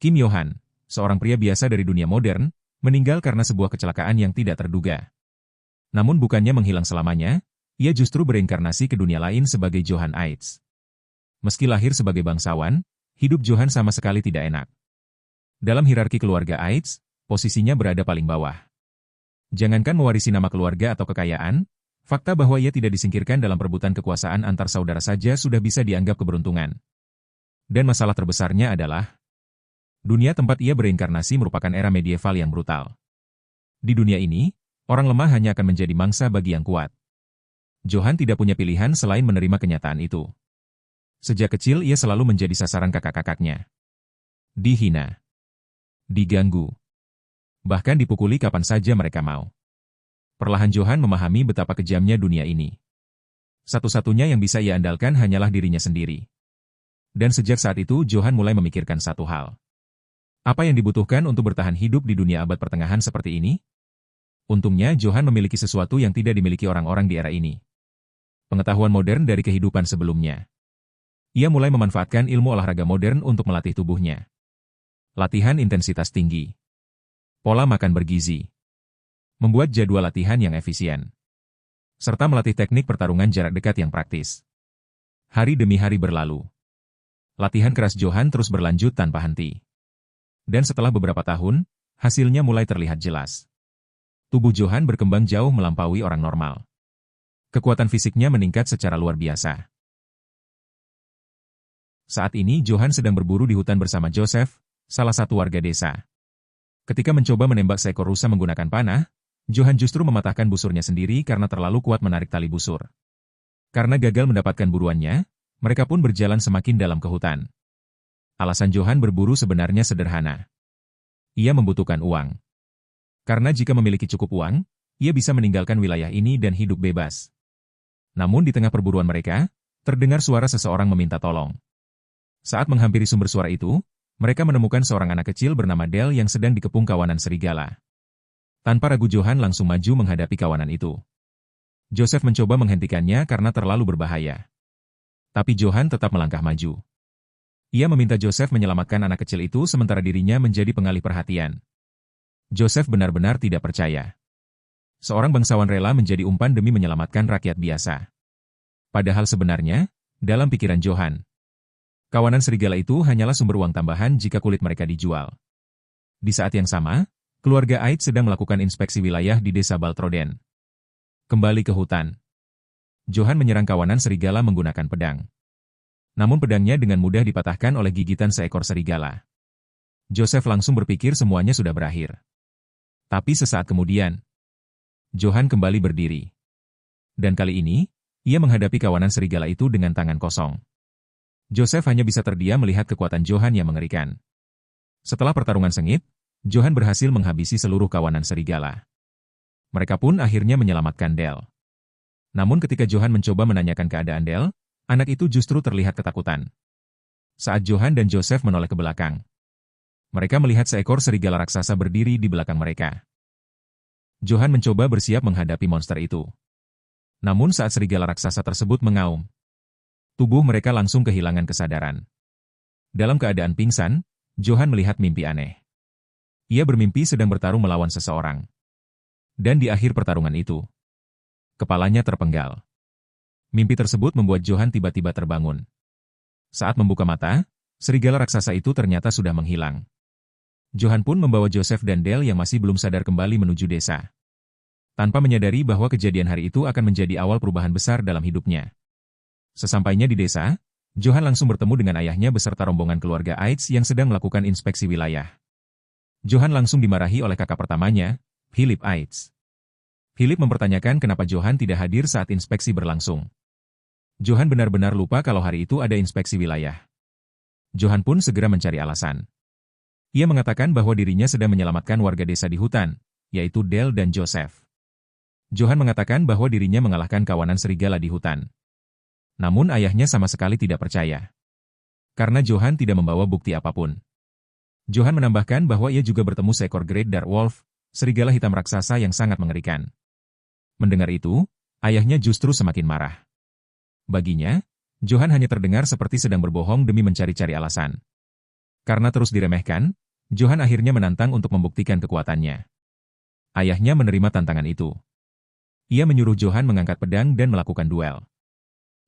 Kim Yo-han, seorang pria biasa dari dunia modern, meninggal karena sebuah kecelakaan yang tidak terduga. Namun bukannya menghilang selamanya, ia justru bereinkarnasi ke dunia lain sebagai Johan Aits. Meski lahir sebagai bangsawan, hidup Johan sama sekali tidak enak. Dalam hierarki keluarga Aits, posisinya berada paling bawah. Jangankan mewarisi nama keluarga atau kekayaan, fakta bahwa ia tidak disingkirkan dalam perebutan kekuasaan antar saudara saja sudah bisa dianggap keberuntungan. Dan masalah terbesarnya adalah, dunia tempat ia bereinkarnasi merupakan era medieval yang brutal. Di dunia ini, orang lemah hanya akan menjadi mangsa bagi yang kuat. Johan tidak punya pilihan selain menerima kenyataan itu. Sejak kecil ia selalu menjadi sasaran kakak-kakaknya. Dihina, diganggu, bahkan dipukuli kapan saja mereka mau. Perlahan Johan memahami betapa kejamnya dunia ini. Satu-satunya yang bisa ia andalkan hanyalah dirinya sendiri. Dan sejak saat itu Johan mulai memikirkan satu hal. Apa yang dibutuhkan untuk bertahan hidup di dunia abad pertengahan seperti ini? Untungnya Johan memiliki sesuatu yang tidak dimiliki orang-orang di era ini. Pengetahuan modern dari kehidupan sebelumnya. Ia mulai memanfaatkan ilmu olahraga modern untuk melatih tubuhnya. Latihan intensitas tinggi. Pola makan bergizi. Membuat jadwal latihan yang efisien. Serta melatih teknik pertarungan jarak dekat yang praktis. Hari demi hari berlalu. Latihan keras Johan terus berlanjut tanpa henti. Dan setelah beberapa tahun, hasilnya mulai terlihat jelas. Tubuh Johan berkembang jauh melampaui orang normal. Kekuatan fisiknya meningkat secara luar biasa. Saat ini Johan sedang berburu di hutan bersama Joseph, salah satu warga desa. Ketika mencoba menembak seekor rusa menggunakan panah, Johan justru mematahkan busurnya sendiri karena terlalu kuat menarik tali busur. Karena gagal mendapatkan buruannya, mereka pun berjalan semakin dalam ke hutan. Alasan Johan berburu sebenarnya sederhana. Ia membutuhkan uang. Karena jika memiliki cukup uang, ia bisa meninggalkan wilayah ini dan hidup bebas. Namun di tengah perburuan mereka, terdengar suara seseorang meminta tolong. Saat menghampiri sumber suara itu, mereka menemukan seorang anak kecil bernama Del yang sedang dikepung kawanan serigala. Tanpa ragu Johan langsung maju menghadapi kawanan itu. Joseph mencoba menghentikannya karena terlalu berbahaya. Tapi Johan tetap melangkah maju. Ia meminta Joseph menyelamatkan anak kecil itu sementara dirinya menjadi pengalih perhatian. Joseph benar-benar tidak percaya. Seorang bangsawan rela menjadi umpan demi menyelamatkan rakyat biasa. Padahal sebenarnya, dalam pikiran Johan, kawanan serigala itu hanyalah sumber uang tambahan jika kulit mereka dijual. Di saat yang sama, keluarga Aits sedang melakukan inspeksi wilayah di desa Baltroden. Kembali ke hutan. Johan menyerang kawanan serigala menggunakan pedang. Namun pedangnya dengan mudah dipatahkan oleh gigitan seekor serigala. Joseph langsung berpikir semuanya sudah berakhir. Tapi sesaat kemudian, Johan kembali berdiri. Dan kali ini, ia menghadapi kawanan serigala itu dengan tangan kosong. Joseph hanya bisa terdiam melihat kekuatan Johan yang mengerikan. Setelah pertarungan sengit, Johan berhasil menghabisi seluruh kawanan serigala. Mereka pun akhirnya menyelamatkan Del. Namun ketika Johan mencoba menanyakan keadaan Del, anak itu justru terlihat ketakutan. Saat Johan dan Joseph menoleh ke belakang, mereka melihat seekor serigala raksasa berdiri di belakang mereka. Johan mencoba bersiap menghadapi monster itu. Namun saat serigala raksasa tersebut mengaum, tubuh mereka langsung kehilangan kesadaran. Dalam keadaan pingsan, Johan melihat mimpi aneh. Ia bermimpi sedang bertarung melawan seseorang. Dan di akhir pertarungan itu, kepalanya terpenggal. Mimpi tersebut membuat Johan tiba-tiba terbangun. Saat membuka mata, serigala raksasa itu ternyata sudah menghilang. Johan pun membawa Joseph dan Del yang masih belum sadar kembali menuju desa. Tanpa menyadari bahwa kejadian hari itu akan menjadi awal perubahan besar dalam hidupnya. Sesampainya di desa, Johan langsung bertemu dengan ayahnya beserta rombongan keluarga Aits yang sedang melakukan inspeksi wilayah. Johan langsung dimarahi oleh kakak pertamanya, Philip Aits. Philip mempertanyakan kenapa Johan tidak hadir saat inspeksi berlangsung. Johan benar-benar lupa kalau hari itu ada inspeksi wilayah. Johan pun segera mencari alasan. Ia mengatakan bahwa dirinya sedang menyelamatkan warga desa di hutan, yaitu Del dan Joseph. Johan mengatakan bahwa dirinya mengalahkan kawanan serigala di hutan. Namun ayahnya sama sekali tidak percaya. Karena Johan tidak membawa bukti apapun. Johan menambahkan bahwa ia juga bertemu seekor Great Dark Wolf, serigala hitam raksasa yang sangat mengerikan. Mendengar itu, ayahnya justru semakin marah. Baginya, Johan hanya terdengar seperti sedang berbohong demi mencari-cari alasan. Karena terus diremehkan, Johan akhirnya menantang untuk membuktikan kekuatannya. Ayahnya menerima tantangan itu. Ia menyuruh Johan mengangkat pedang dan melakukan duel.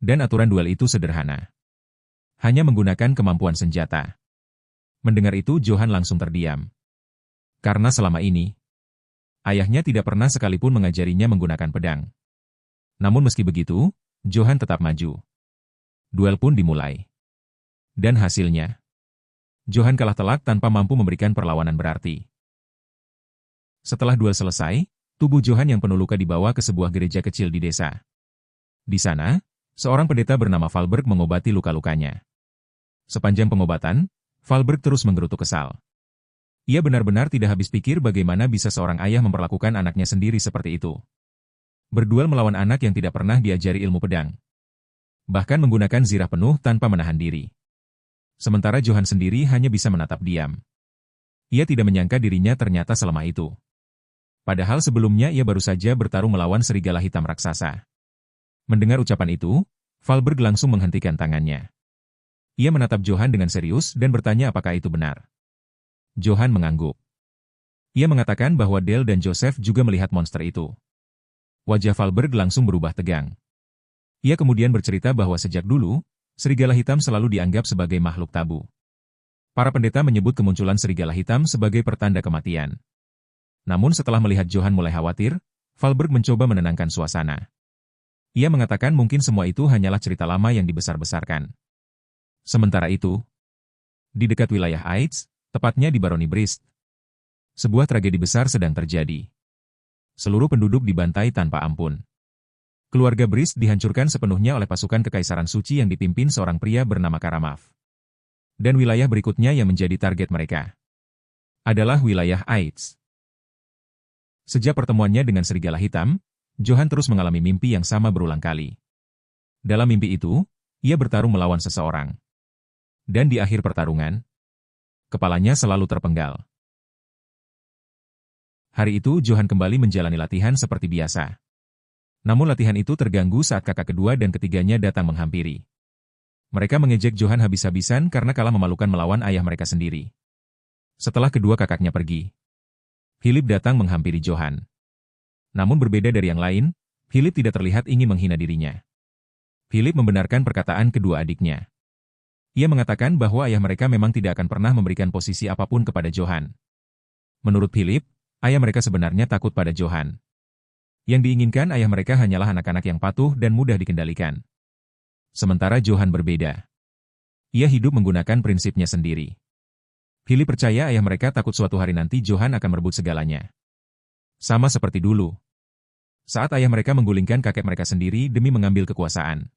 Dan aturan duel itu sederhana. Hanya menggunakan kemampuan senjata. Mendengar itu Johan langsung terdiam. Karena selama ini, ayahnya tidak pernah sekalipun mengajarinya menggunakan pedang. Namun meski begitu, Johan tetap maju. Duel pun dimulai. Dan hasilnya, Johan kalah telak tanpa mampu memberikan perlawanan berarti. Setelah duel selesai, tubuh Johan yang penuh luka dibawa ke sebuah gereja kecil di desa. Di sana, seorang pendeta bernama Valberg mengobati luka-lukanya. Sepanjang pengobatan, Valberg terus menggerutu kesal. Ia benar-benar tidak habis pikir bagaimana bisa seorang ayah memperlakukan anaknya sendiri seperti itu. Berduel melawan anak yang tidak pernah diajari ilmu pedang. Bahkan menggunakan zirah penuh tanpa menahan diri. Sementara Johan sendiri hanya bisa menatap diam. Ia tidak menyangka dirinya ternyata selemah itu. Padahal sebelumnya ia baru saja bertarung melawan serigala hitam raksasa. Mendengar ucapan itu, Valberg langsung menghentikan tangannya. Ia menatap Johan dengan serius dan bertanya apakah itu benar. Johan mengangguk. Ia mengatakan bahwa Dale dan Joseph juga melihat monster itu. Wajah Valberg langsung berubah tegang. Ia kemudian bercerita bahwa sejak dulu, serigala hitam selalu dianggap sebagai makhluk tabu. Para pendeta menyebut kemunculan serigala hitam sebagai pertanda kematian. Namun setelah melihat Johan mulai khawatir, Valberg mencoba menenangkan suasana. Ia mengatakan mungkin semua itu hanyalah cerita lama yang dibesar-besarkan. Sementara itu, di dekat wilayah Aitz, tepatnya di Barony Brist, sebuah tragedi besar sedang terjadi. Seluruh penduduk dibantai tanpa ampun. Keluarga Brist dihancurkan sepenuhnya oleh pasukan Kekaisaran Suci yang dipimpin seorang pria bernama Karamaf. Dan wilayah berikutnya yang menjadi target mereka adalah wilayah Aitz. Sejak pertemuannya dengan serigala hitam, Johan terus mengalami mimpi yang sama berulang kali. Dalam mimpi itu, ia bertarung melawan seseorang. Dan di akhir pertarungan, kepalanya selalu terpenggal. Hari itu Johan kembali menjalani latihan seperti biasa. Namun latihan itu terganggu saat kakak kedua dan ketiganya datang menghampiri. Mereka mengejek Johan habis-habisan karena kalah memalukan melawan ayah mereka sendiri. Setelah kedua kakaknya pergi, Philip datang menghampiri Johan. Namun berbeda dari yang lain, Philip tidak terlihat ingin menghina dirinya. Philip membenarkan perkataan kedua adiknya. Ia mengatakan bahwa ayah mereka memang tidak akan pernah memberikan posisi apapun kepada Johan. Menurut Philip, ayah mereka sebenarnya takut pada Johan. Yang diinginkan ayah mereka hanyalah anak-anak yang patuh dan mudah dikendalikan. Sementara Johan berbeda. Ia hidup menggunakan prinsipnya sendiri. Philip percaya ayah mereka takut suatu hari nanti Johan akan merebut segalanya. Sama seperti dulu. Saat ayah mereka menggulingkan kakek mereka sendiri demi mengambil kekuasaan.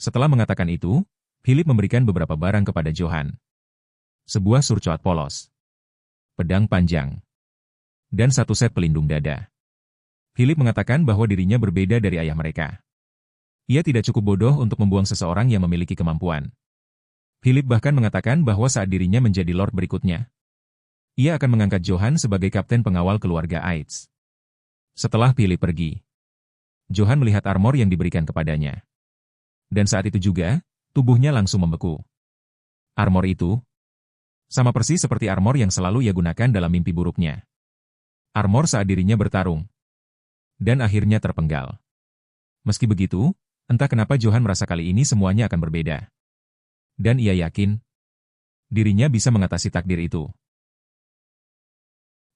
Setelah mengatakan itu, Philip memberikan beberapa barang kepada Johan. Sebuah surcoat polos, pedang panjang, dan satu set pelindung dada. Philip mengatakan bahwa dirinya berbeda dari ayah mereka. Ia tidak cukup bodoh untuk membuang seseorang yang memiliki kemampuan. Philip bahkan mengatakan bahwa saat dirinya menjadi lord berikutnya, ia akan mengangkat Johan sebagai kapten pengawal keluarga Aitz. Setelah Philip pergi, Johan melihat armor yang diberikan kepadanya. Dan saat itu juga, tubuhnya langsung membeku. Armor itu sama persis seperti armor yang selalu ia gunakan dalam mimpi buruknya. Armor saat dirinya bertarung. Dan akhirnya terpenggal. Meski begitu, entah kenapa Johan merasa kali ini semuanya akan berbeda. Dan ia yakin, dirinya bisa mengatasi takdir itu.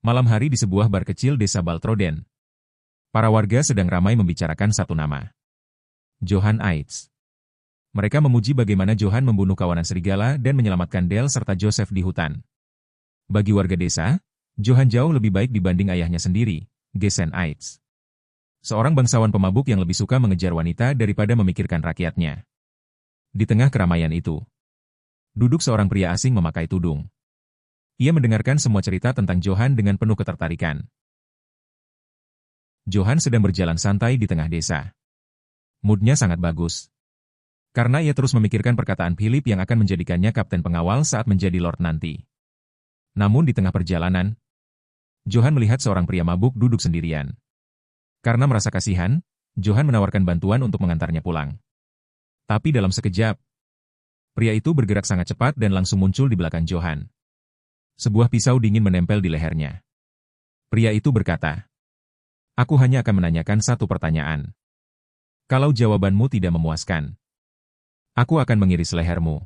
Malam hari di sebuah bar kecil desa Baltroden. Para warga sedang ramai membicarakan satu nama. Johan Aitz. Mereka memuji bagaimana Johan membunuh kawanan serigala dan menyelamatkan Dale serta Joseph di hutan. Bagi warga desa, Johan jauh lebih baik dibanding ayahnya sendiri, Gesen Aitz. Seorang bangsawan pemabuk yang lebih suka mengejar wanita daripada memikirkan rakyatnya. Di tengah keramaian itu, duduk seorang pria asing memakai tudung. Ia mendengarkan semua cerita tentang Johan dengan penuh ketertarikan. Johan sedang berjalan santai di tengah desa. Moodnya sangat bagus. Karena ia terus memikirkan perkataan Philip yang akan menjadikannya kapten pengawal saat menjadi lord nanti. Namun di tengah perjalanan, Johan melihat seorang pria mabuk duduk sendirian. Karena merasa kasihan, Johan menawarkan bantuan untuk mengantarnya pulang. Tapi dalam sekejap, Pria itu bergerak sangat cepat dan langsung muncul di belakang Johan. Sebuah pisau dingin menempel di lehernya. Pria itu berkata, "Aku hanya akan menanyakan satu pertanyaan. Kalau jawabanmu tidak memuaskan, aku akan mengiris lehermu."